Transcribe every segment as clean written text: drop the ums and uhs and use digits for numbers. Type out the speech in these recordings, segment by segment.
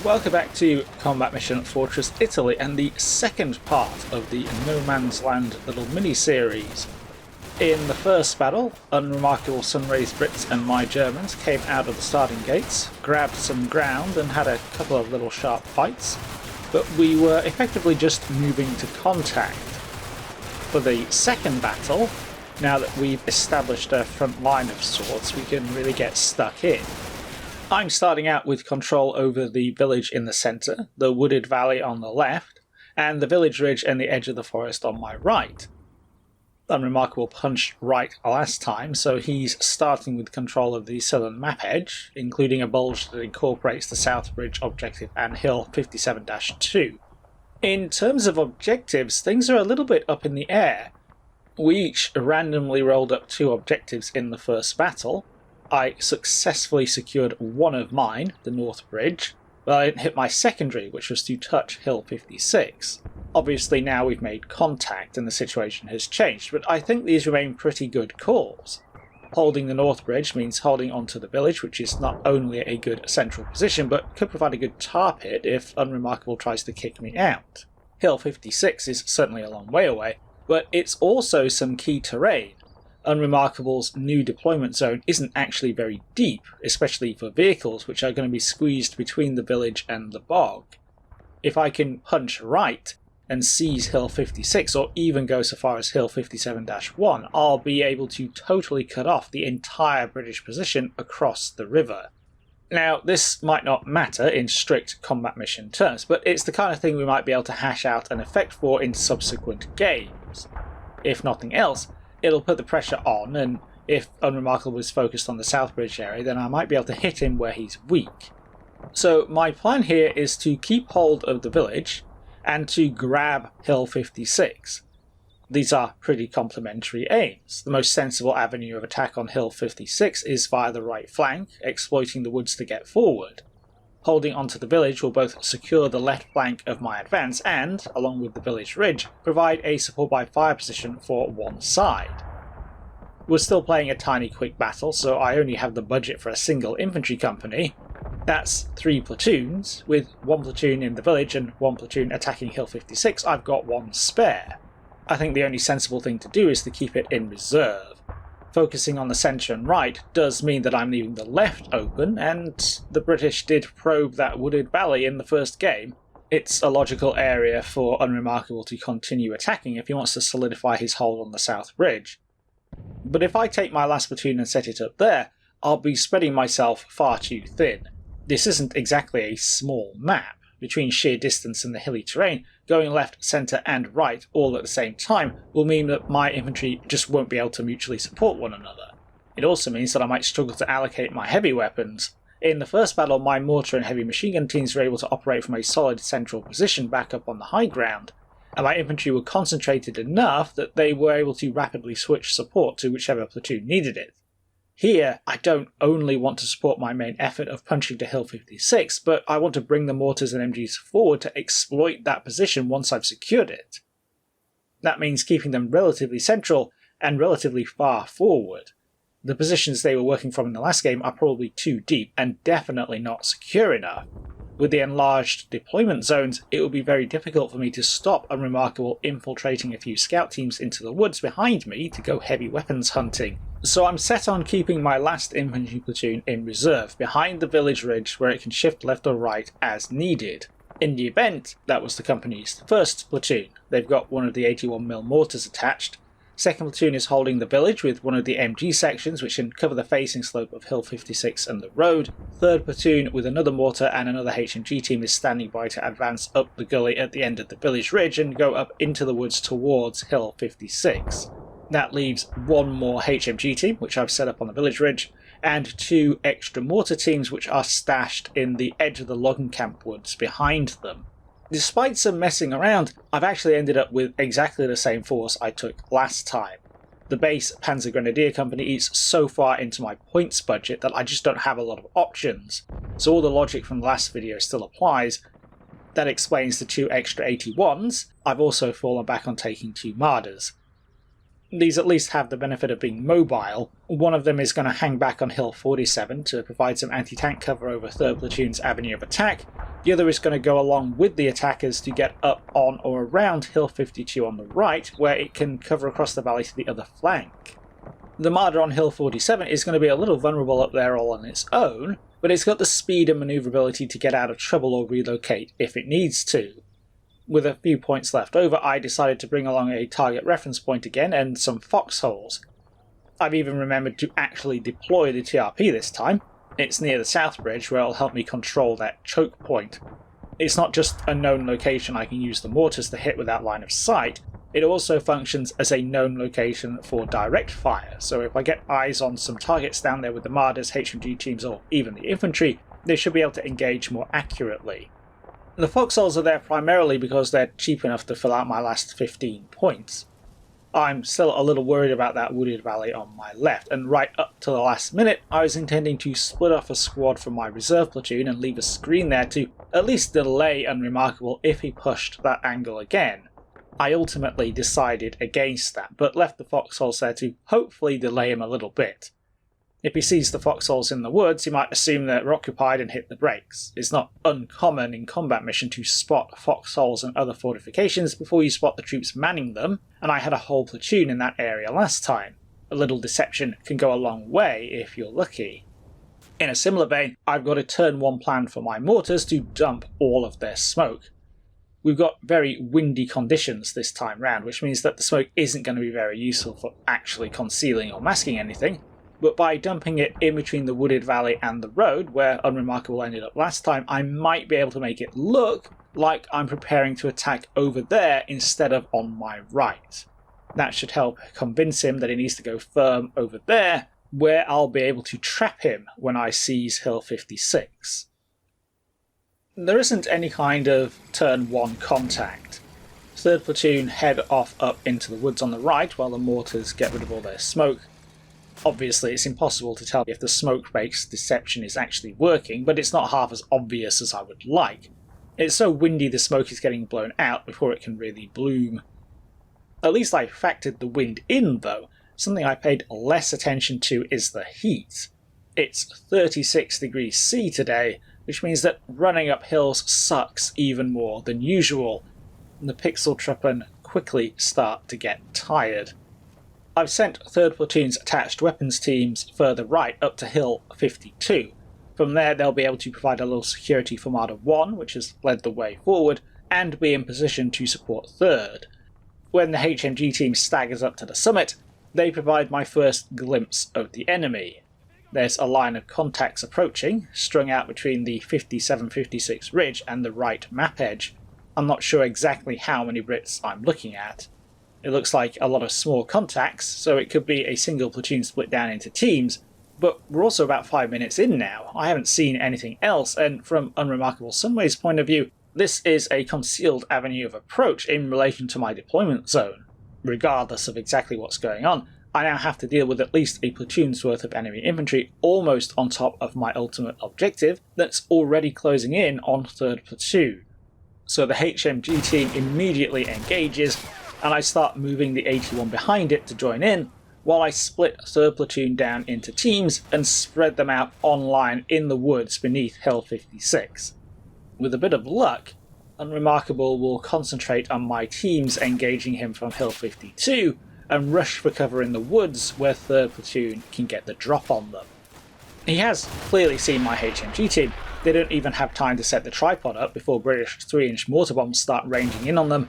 Welcome back to Combat Mission Fortress Italy and the second part of the No Man's Land little mini-series. In the first battle, unremarkable Sunray's Brits and my Germans came out of the starting gates, grabbed some ground and had a couple of little sharp fights, but we were effectively just moving to contact. For the second battle, now that we've established a front line of sorts, we can really get stuck in. I'm starting out with control over the village in the centre, the wooded valley on the left, and the village ridge and the edge of the forest on my right. Unremarkable punched right last time, so he's starting with control of the southern map edge, including a bulge that incorporates the South Bridge objective and Hill 57-2. In terms of objectives, things are a little bit up in the air. We each randomly rolled up 2 objectives in the first battle. I successfully secured one of mine, the North Bridge, but I didn't hit my secondary, which was to touch Hill 56. Obviously now we've made contact and the situation has changed, but I think these remain pretty good calls. Holding the North Bridge means holding onto the village, which is not only a good central position, but could provide a good tar pit if Unremarkable tries to kick me out. Hill 56 is certainly a long way away, but it's also some key terrain. Unremarkable's new deployment zone isn't actually very deep, especially for vehicles which are going to be squeezed between the village and the bog. If I can punch right and seize Hill 56, or even go so far as Hill 57-1, I'll be able to totally cut off the entire British position across the river. Now, this might not matter in strict combat mission terms, but it's the kind of thing we might be able to hash out an effect for in subsequent games. If nothing else, it'll put the pressure on, and if Unremarkable is focused on the South Bridge area, then I might be able to hit him where he's weak. So my plan here is to keep hold of the village, and to grab Hill 56. These are pretty complementary aims. The most sensible avenue of attack on Hill 56 is via the right flank, exploiting the woods to get forward. Holding onto the village will both secure the left flank of my advance and, along with the village ridge, provide a support by fire position for one side. We're still playing a tiny quick battle, so I only have the budget for a single infantry company. That's 3 platoons. With 1 platoon in the village and 1 platoon attacking Hill 56, I've got 1 spare. I think the only sensible thing to do is to keep it in reserve. Focusing on the centre and right does mean that I'm leaving the left open, and the British did probe that wooded valley in the first game. It's a logical area for Unremarkable to continue attacking if he wants to solidify his hold on the South Bridge. But if I take my last platoon and set it up there, I'll be spreading myself far too thin. This isn't exactly a small map. Between sheer distance and the hilly terrain, going left, centre and right all at the same time will mean that my infantry just won't be able to mutually support one another. It also means that I might struggle to allocate my heavy weapons. In the first battle, my mortar and heavy machine gun teams were able to operate from a solid central position back up on the high ground, and my infantry were concentrated enough that they were able to rapidly switch support to whichever platoon needed it. Here, I don't only want to support my main effort of punching to Hill 56, but I want to bring the mortars and MGs forward to exploit that position once I've secured it. That means keeping them relatively central and relatively far forward. The positions they were working from in the last game are probably too deep and definitely not secure enough. With the enlarged deployment zones, it will be very difficult for me to stop Unremarkable infiltrating a few scout teams into the woods behind me to go heavy weapons hunting. So I'm set on keeping my last infantry platoon in reserve behind the village ridge where it can shift left or right as needed. In the event, that was the company's first platoon. They've got one of the 81mm mortars attached. Second platoon is holding the village with one of the MG sections which can cover the facing slope of Hill 56 and the road. Third platoon with another mortar and another HMG team is standing by to advance up the gully at the end of the village ridge and go up into the woods towards Hill 56. That leaves 1 more HMG team, which I've set up on the village ridge, and 2 extra mortar teams which are stashed in the edge of the logging camp woods behind them. Despite some messing around, I've actually ended up with exactly the same force I took last time. The base Panzer Grenadier Company eats so far into my points budget that I just don't have a lot of options, so all the logic from the last video still applies. That explains the 2 extra 81s. I've also fallen back on taking 2 Marders. These at least have the benefit of being mobile. One of them is going to hang back on Hill 47 to provide some anti-tank cover over 3rd Platoon's avenue of attack, The other is going to go along with the attackers to get up on or around Hill 52 on the right, where it can cover across the valley to the other flank. The Marder on Hill 47 is going to be a little vulnerable up there all on its own, but it's got the speed and manoeuvrability to get out of trouble or relocate if it needs to. With a few points left over, I decided to bring along a target reference point again and some foxholes. I've even remembered to actually deploy the TRP this time. It's near the south bridge, where it'll help me control that choke point. It's not just a known location I can use the mortars to hit without line of sight, it also functions as a known location for direct fire, so if I get eyes on some targets down there with the Marders, HMG teams, or even the infantry, they should be able to engage more accurately. The foxholes are there primarily because they're cheap enough to fill out my last 15 points. I'm still a little worried about that wooded valley on my left, and right up to the last minute I was intending to split off a squad from my reserve platoon and leave a screen there to at least delay Unremarkable if he pushed that angle again. I ultimately decided against that, but left the foxholes there to hopefully delay him a little bit. If he sees the foxholes in the woods, he might assume that we're occupied and hit the brakes. It's not uncommon in combat mission to spot foxholes and other fortifications before you spot the troops manning them, and I had a whole platoon in that area last time. A little deception can go a long way if you're lucky. In a similar vein, I've got a turn 1 plan for my mortars to dump all of their smoke. We've got very windy conditions this time round, which means that the smoke isn't going to be very useful for actually concealing or masking anything, but by dumping it in between the wooded valley and the road, where Unremarkable ended up last time, I might be able to make it look like I'm preparing to attack over there instead of on my right. That should help convince him that he needs to go firm over there, where I'll be able to trap him when I seize Hill 56. There isn't any kind of turn 1 contact. 3rd platoon head off up into the woods on the right while the mortars get rid of all their smoke. Obviously it's impossible to tell if the smoke-based deception is actually working, but it's not half as obvious as I would like. It's so windy the smoke is getting blown out before it can really bloom. At least I factored the wind in though. Something I paid less attention to is the heat. It's 36 degrees C today, which means that running up hills sucks even more than usual, and the Pixeltruppen quickly start to get tired. I've sent 3rd Platoon's attached weapons teams further right up to Hill 52. From there they'll be able to provide a little security for Marder 1, which has led the way forward, and be in position to support 3rd. When the HMG team staggers up to the summit, they provide my first glimpse of the enemy. There's a line of contacts approaching, strung out between the 57-56 ridge and the right map edge. I'm not sure exactly how many Brits I'm looking at. It looks like a lot of small contacts, so it could be a single platoon split down into teams, but we're also about 5 minutes in now. I haven't seen anything else, and from Unremarkable Sunway's point of view, this is a concealed avenue of approach in relation to my deployment zone. Regardless of exactly what's going on, I now have to deal with at least a platoon's worth of enemy infantry almost on top of my ultimate objective that's already closing in on 3rd Platoon. So the HMG team immediately engages, and I start moving the 81 behind it to join in, while I split 3rd Platoon down into teams and spread them out online in the woods beneath Hill 56. With a bit of luck, Unremarkable will concentrate on my teams engaging him from Hill 52, and rush for cover in the woods where 3rd Platoon can get the drop on them. He has clearly seen my HMG team. They don't even have time to set the tripod up before British 3-inch mortar bombs start ranging in on them.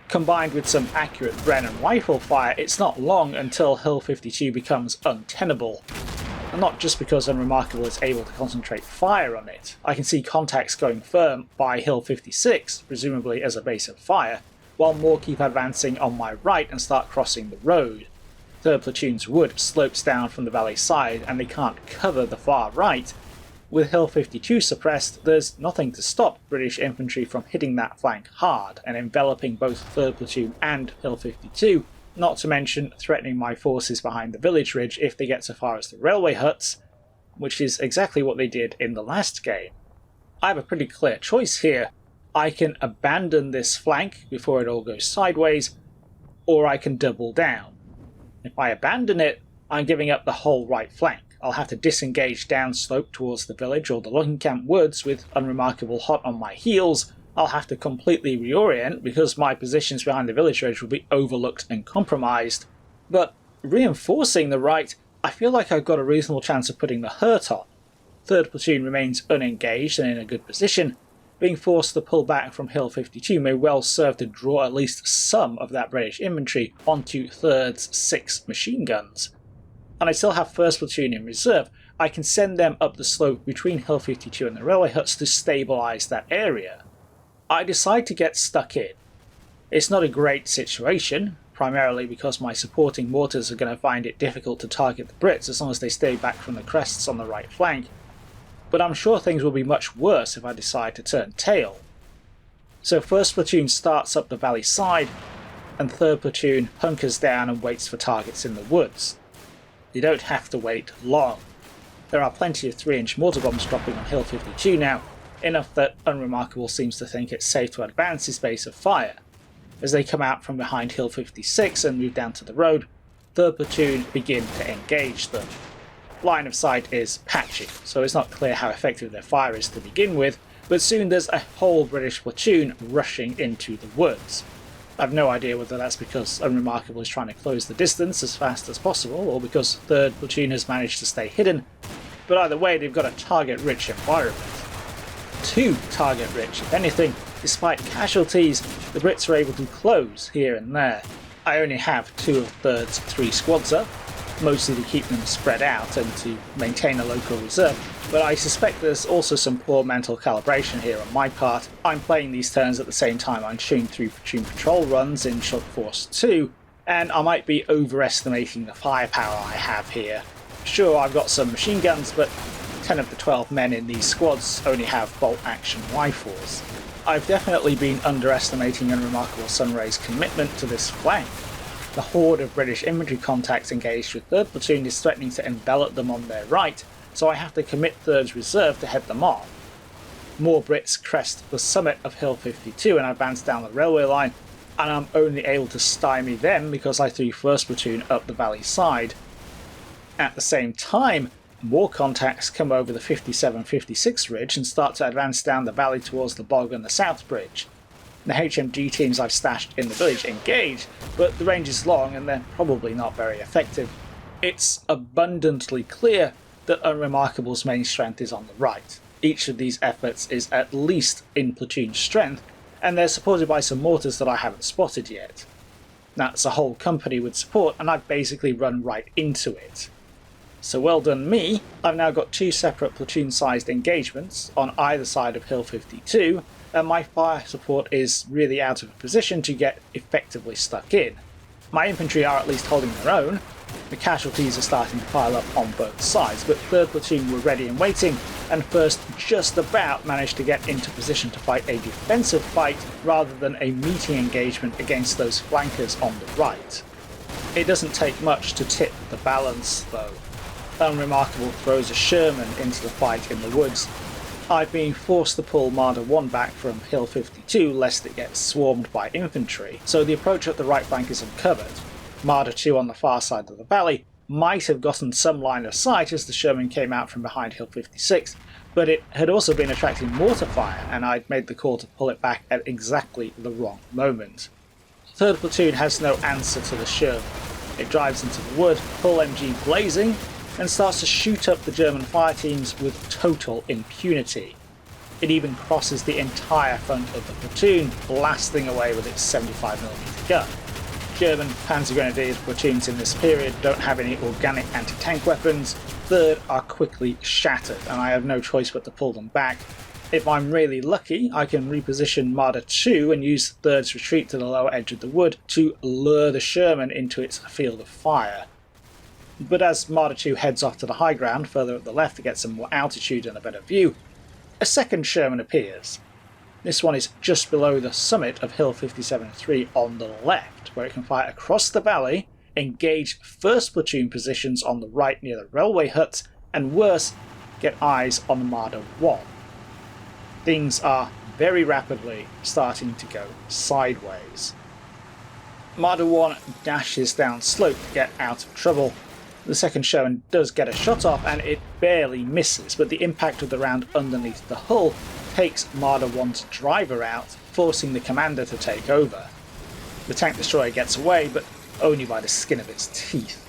Combined with some accurate Brennan rifle fire, it's not long until Hill 52 becomes untenable. And not just because Unremarkable is able to concentrate fire on it. I can see contacts going firm by Hill 56, presumably as a base of fire, while more keep advancing on my right and start crossing the road. 3rd Platoon's wood slopes down from the valley side and they can't cover the far right. With Hill 52 suppressed, there's nothing to stop British infantry from hitting that flank hard and enveloping both 3rd Platoon and Hill 52, not to mention threatening my forces behind the village ridge if they get so far as the railway huts, which is exactly what they did in the last game. I have a pretty clear choice here. I can abandon this flank before it all goes sideways, or I can double down. If I abandon it, I'm giving up the whole right flank, I'll have to disengage downslope towards the village or the Looking Camp Woods with Unremarkable hot on my heels. I'll have to completely reorient because my positions behind the village edge will be overlooked and compromised. But reinforcing the right, I feel like I've got a reasonable chance of putting the hurt on. 3rd Platoon remains unengaged and in a good position. Being forced to pull back from Hill 52 may well serve to draw at least some of that British infantry onto 3rd's 6 machine guns. And I still have 1st Platoon in reserve. I can send them up the slope between Hill 52 and the railway huts to stabilise that area. I decide to get stuck in. It's not a great situation, primarily because my supporting mortars are going to find it difficult to target the Brits as long as they stay back from the crests on the right flank. But I'm sure things will be much worse if I decide to turn tail. So 1st Platoon starts up the valley side, and 3rd Platoon hunkers down and waits for targets in the woods. You don't have to wait long. There are plenty of 3-inch mortar bombs dropping on Hill 52 now, enough that Unremarkable seems to think it's safe to advance his base of fire. As they come out from behind Hill 56 and move down to the road, 3rd Platoon begin to engage them. Line of sight is patchy, so it's not clear how effective their fire is to begin with, but soon there's a whole British platoon rushing into the woods. I've no idea whether that's because Unremarkable is trying to close the distance as fast as possible, or because 3rd Platoon has managed to stay hidden, but either way they've got a target-rich environment. Too target-rich, if anything. Despite casualties, the Brits are able to close here and there. I only have 2 of 3rd's 3 squads up, mostly to keep them spread out and to maintain a local reserve, but I suspect there's also some poor mental calibration here on my part. I'm playing these turns at the same time I'm shooting through platoon patrol runs in Shock Force 2, and I might be overestimating the firepower I have here. Sure, I've got some machine guns, but 10 of the 12 men in these squads only have bolt-action rifles. I've definitely been underestimating Unremarkable Sunray's commitment to this flank. The horde of British infantry contacts engaged with 3rd Platoon is threatening to envelop them on their right, so I have to commit 3rd's reserve to head them off. More Brits crest the summit of Hill 52 and advance down the railway line, and I'm only able to stymie them because I threw 1st Platoon up the valley side. At the same time, more contacts come over the 57-56 ridge and start to advance down the valley towards the bog and the south bridge. The HMG teams I've stashed in the village engage, but the range is long and they're probably not very effective. It's abundantly clear that Unremarkable's main strength is on the right. Each of these efforts is at least in platoon strength, and they're supported by some mortars that I haven't spotted yet. That's a whole company with support, and I've basically run right into it. So well done me, I've now got 2 separate platoon-sized engagements on either side of Hill 52, and my fire support is really out of position to get effectively stuck in. My infantry are at least holding their own. The casualties are starting to pile up on both sides, but 3rd Platoon were ready and waiting, and 1st just about managed to get into position to fight a defensive fight rather than a meeting engagement against those flankers on the right. It doesn't take much to tip the balance, though. Unremarkable throws a Sherman into the fight in the woods. I've been forced to pull Marder 1 back from Hill 52 lest it gets swarmed by infantry, so the approach at the right flank is uncovered. Marder 2 on the far side of the valley might have gotten some line of sight as the Sherman came out from behind Hill 56, but it had also been attracting mortar fire, and I'd made the call to pull it back at exactly the wrong moment. 3rd Platoon has no answer to the Sherman. It drives into the wood, full MG blazing, and starts to shoot up the German fire teams with total impunity. It even crosses the entire front of the platoon, blasting away with its 75mm gun. German Panzer Grenadiers platoons in this period don't have any organic anti-tank weapons. 3rd are quickly shattered, and I have no choice but to pull them back. If I'm really lucky, I can reposition Marder 2 and use 3rd's retreat to the lower edge of the wood to lure the Sherman into its field of fire. But as Marder 2 heads off to the high ground further at the left to get some more altitude and a better view, a second Sherman appears. This one is just below the summit of Hill 57-3 on the left, where it can fire across the valley, engage 1st Platoon positions on the right near the railway huts, and worse, get eyes on Marder 1. Things are very rapidly starting to go sideways. Marder 1 dashes down slope to get out of trouble, The second Sherman does get a shot off and it barely misses, but the impact of the round underneath the hull takes Marder 1's driver out, forcing the commander to take over. The tank destroyer gets away, but only by the skin of its teeth.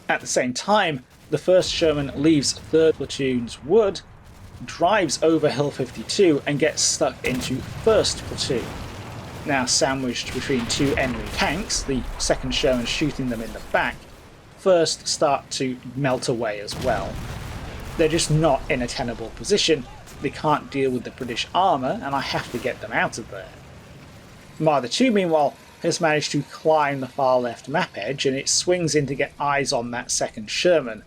At the same time, the 1st Sherman leaves 3rd Platoon's wood, drives over Hill 52 and gets stuck into 1st Platoon. Now sandwiched between 2 enemy tanks, the 2nd Sherman shooting them in the back, 1st start to melt away as well. They're just not in a tenable position, they can't deal with the British armour and I have to get them out of there. Marder 2 meanwhile has managed to climb the far left map edge and it swings in to get eyes on that 2nd Sherman.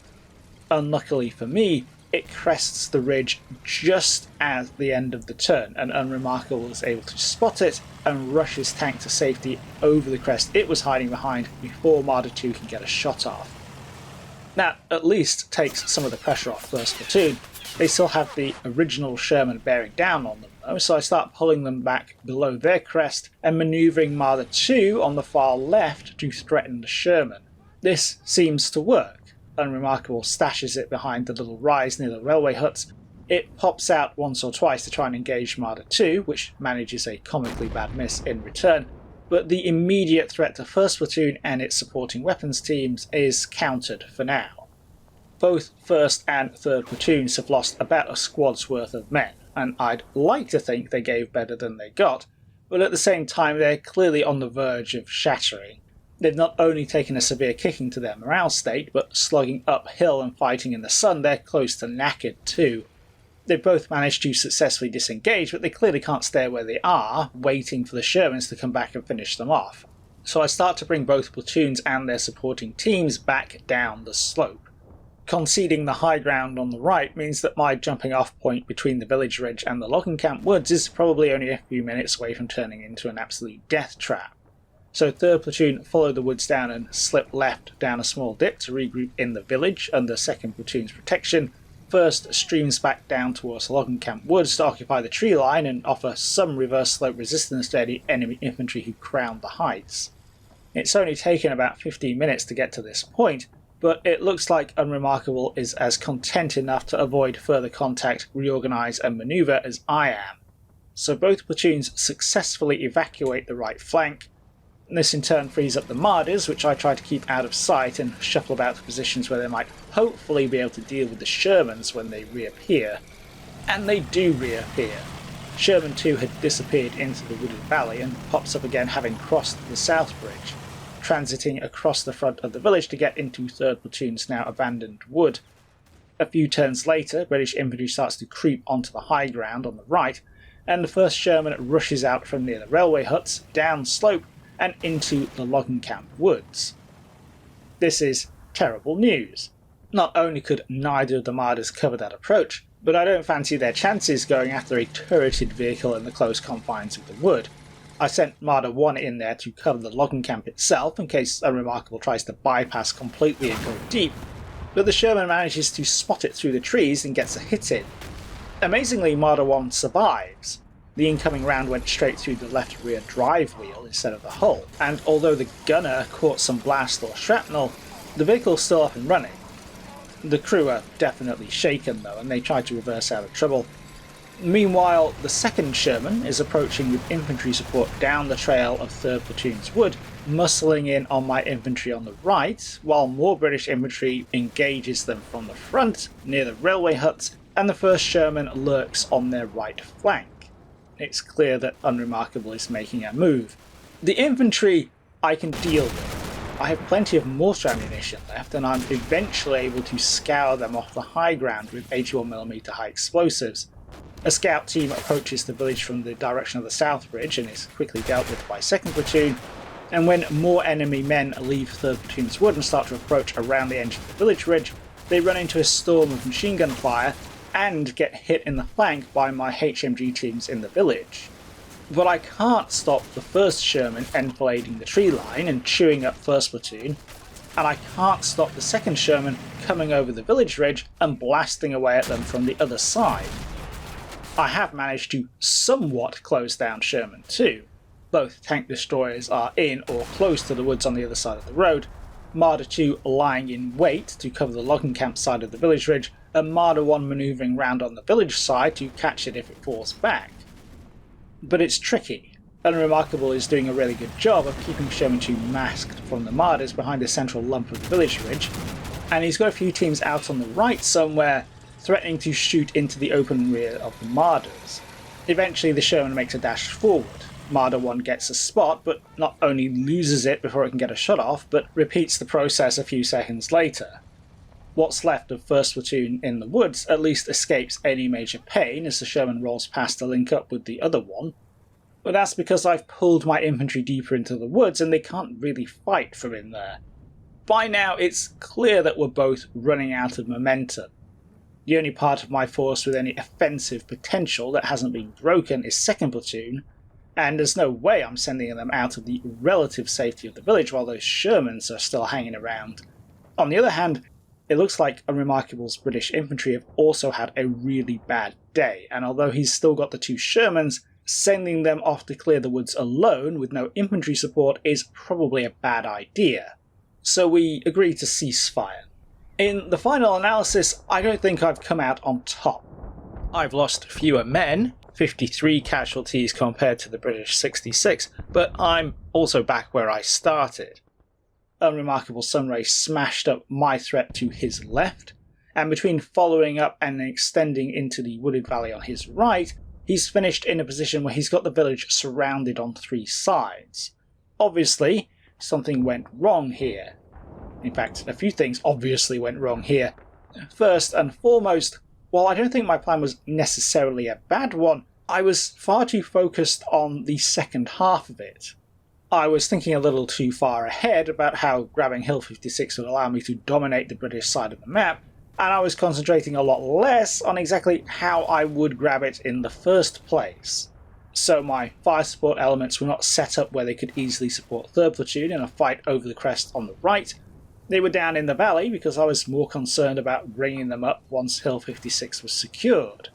Unluckily for me, it crests the ridge just at the end of the turn, and Unremarkable is able to spot it and rush his tank to safety over the crest it was hiding behind before Marder 2 can get a shot off. That at least takes some of the pressure off 1st Platoon. They still have the original Sherman bearing down on them though, so I start pulling them back below their crest and manoeuvring Marder 2 on the far left to threaten the Sherman. This seems to work. Unremarkable stashes it behind the little rise near the railway huts. It pops out once or twice to try and engage Marder 2, which manages a comically bad miss in return, but the immediate threat to 1st Platoon and its supporting weapons teams is countered for now. Both 1st and 3rd Platoons have lost about a squad's worth of men, and I'd like to think they gave better than they got, but at the same time they're clearly on the verge of shattering. They've not only taken a severe kicking to their morale state, but slugging uphill and fighting in the sun, they're close to knackered too. They've both managed to successfully disengage, but they clearly can't stay where they are, waiting for the Shermans to come back and finish them off. So I start to bring both platoons and their supporting teams back down the slope. Conceding the high ground on the right means that my jumping off point between the village ridge and the logging camp woods is probably only a few minutes away from turning into an absolute death trap. So 3rd Platoon follow the woods down and slip left down a small dip to regroup in the village under 2nd Platoon's protection. 1st streams back down towards the logging camp woods to occupy the tree line and offer some reverse slope resistance to any enemy infantry who crown the heights. It's only taken about 15 minutes to get to this point, but it looks like Unremarkable is as content enough to avoid further contact, reorganise and manoeuvre as I am. So both platoons successfully evacuate the right flank. This in turn frees up the Marders, which I try to keep out of sight and shuffle about to positions where they might hopefully be able to deal with the Shermans when they reappear. And they do reappear. Sherman 2 had disappeared into the wooded valley and pops up again having crossed the South Bridge, transiting across the front of the village to get into 3rd Platoon's now abandoned wood. A few turns later, British infantry starts to creep onto the high ground on the right, and the 1st Sherman rushes out from near the railway huts, down slope, and into the logging camp woods. This is terrible news. Not only could neither of the Marders cover that approach, but I don't fancy their chances going after a turreted vehicle in the close confines of the wood. I sent Marder 1 in there to cover the logging camp itself in case Unremarkable tries to bypass completely and go deep, but the Sherman manages to spot it through the trees and gets a hit in. Amazingly, Marder 1 survives. The incoming round went straight through the left rear drive wheel instead of the hull, and although the gunner caught some blast or shrapnel, the vehicle's still up and running. The crew are definitely shaken though, and they try to reverse out of trouble. Meanwhile, the 2nd Sherman is approaching with infantry support down the trail of 3rd Platoon's wood, muscling in on my infantry on the right, while more British infantry engages them from the front near the railway huts, and the 1st Sherman lurks on their right flank. It's clear that Unremarkable is making a move. The infantry I can deal with. I have plenty of mortar ammunition left, and I'm eventually able to scour them off the high ground with 81mm high explosives. A scout team approaches the village from the direction of the South Bridge and is quickly dealt with by 2nd Platoon, and when more enemy men leave 3rd Platoon's wood and start to approach around the edge of the village ridge, they run into a storm of machine gun fire and get hit in the flank by my HMG teams in the village. But I can't stop the 1st Sherman enfilading the tree line and chewing up 1st Platoon, and I can't stop the 2nd Sherman coming over the village ridge and blasting away at them from the other side. I have managed to somewhat close down Sherman 2. Both tank destroyers are in or close to the woods on the other side of the road, Marder 2 lying in wait to cover the logging camp side of the village ridge, and Marder 1 manoeuvring round on the village side to catch it if it falls back. But it's tricky. Unremarkable is doing a really good job of keeping Sherman 2 masked from the Marders behind the central lump of the village ridge, and he's got a few teams out on the right somewhere, threatening to shoot into the open rear of the Marders. Eventually the Sherman makes a dash forward. Marder 1 gets a spot, but not only loses it before it can get a shot off, but repeats the process a few seconds later. What's left of 1st Platoon in the woods at least escapes any major pain as the Sherman rolls past to link up with the other one, but that's because I've pulled my infantry deeper into the woods and they can't really fight from in there. By now it's clear that we're both running out of momentum. The only part of my force with any offensive potential that hasn't been broken is 2nd Platoon, and there's no way I'm sending them out of the relative safety of the village while those Shermans are still hanging around. On the other hand, it looks like Unremarkable's British infantry have also had a really bad day, and although he's still got the 2 Shermans, sending them off to clear the woods alone with no infantry support is probably a bad idea. So we agree to ceasefire. In the final analysis, I don't think I've come out on top. I've lost fewer men, 53 casualties compared to the British 66, but I'm also back where I started. Unremarkable Sunray smashed up my threat to his left, and between following up and extending into the wooded valley on his right, he's finished in a position where he's got the village surrounded on 3 sides. Obviously, something went wrong here. In fact, a few things obviously went wrong here. First and foremost, while I don't think my plan was necessarily a bad one, I was far too focused on the second half of it. I was thinking a little too far ahead about how grabbing Hill 56 would allow me to dominate the British side of the map, and I was concentrating a lot less on exactly how I would grab it in the first place. So my fire support elements were not set up where they could easily support 3rd Platoon in a fight over the crest on the right. They were down in the valley because I was more concerned about bringing them up once Hill 56 was secured.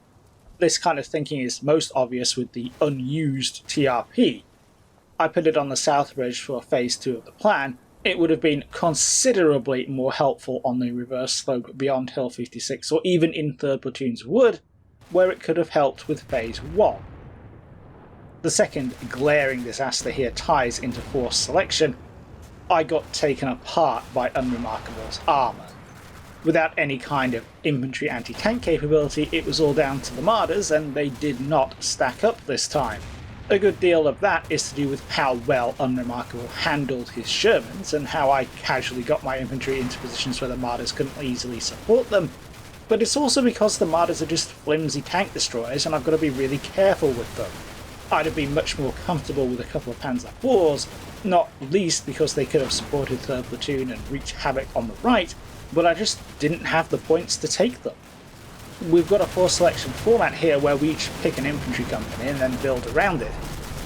This kind of thinking is most obvious with the unused TRP. I put it on the south ridge for phase 2 of the plan. It would have been considerably more helpful on the reverse slope beyond Hill 56 or even in 3rd Platoon's wood, where it could have helped with phase 1. The second glaring disaster here ties into force selection. I got taken apart by Unremarkable's armour. Without any kind of infantry anti-tank capability, it was all down to the Marders, and they did not stack up this time. A good deal of that is to do with how well Unremarkable handled his Shermans and how I casually got my infantry into positions where the Marders couldn't easily support them, but it's also because the Marders are just flimsy tank destroyers and I've got to be really careful with them. I'd have been much more comfortable with a couple of Panzer IVs, not least because they could have supported 3rd Platoon and wreaked havoc on the right, but I just didn't have the points to take them. We've got a force selection format here where we each pick an infantry company and then build around it.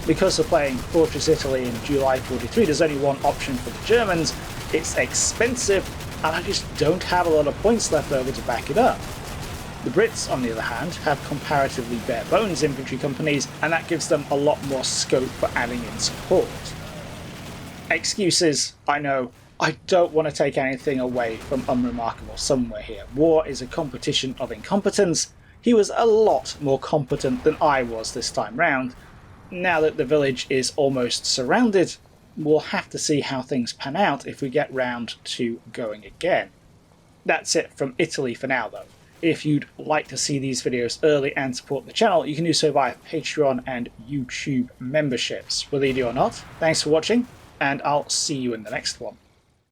Because of playing Fortress Italy in July 43, there's only one option for the Germans. It's expensive, and I just don't have a lot of points left over to back it up. The Brits, on the other hand, have comparatively bare bones infantry companies, and that gives them a lot more scope for adding in support. Excuses, I know. I don't want to take anything away from Unremarkable somewhere here. War is a competition of incompetence. He was a lot more competent than I was this time round. Now that the village is almost surrounded, we'll have to see how things pan out if we get round to going again. That's it from Italy for now though. If you'd like to see these videos early and support the channel, you can do so via Patreon and YouTube memberships. Whether you do or not, thanks for watching, and I'll see you in the next one.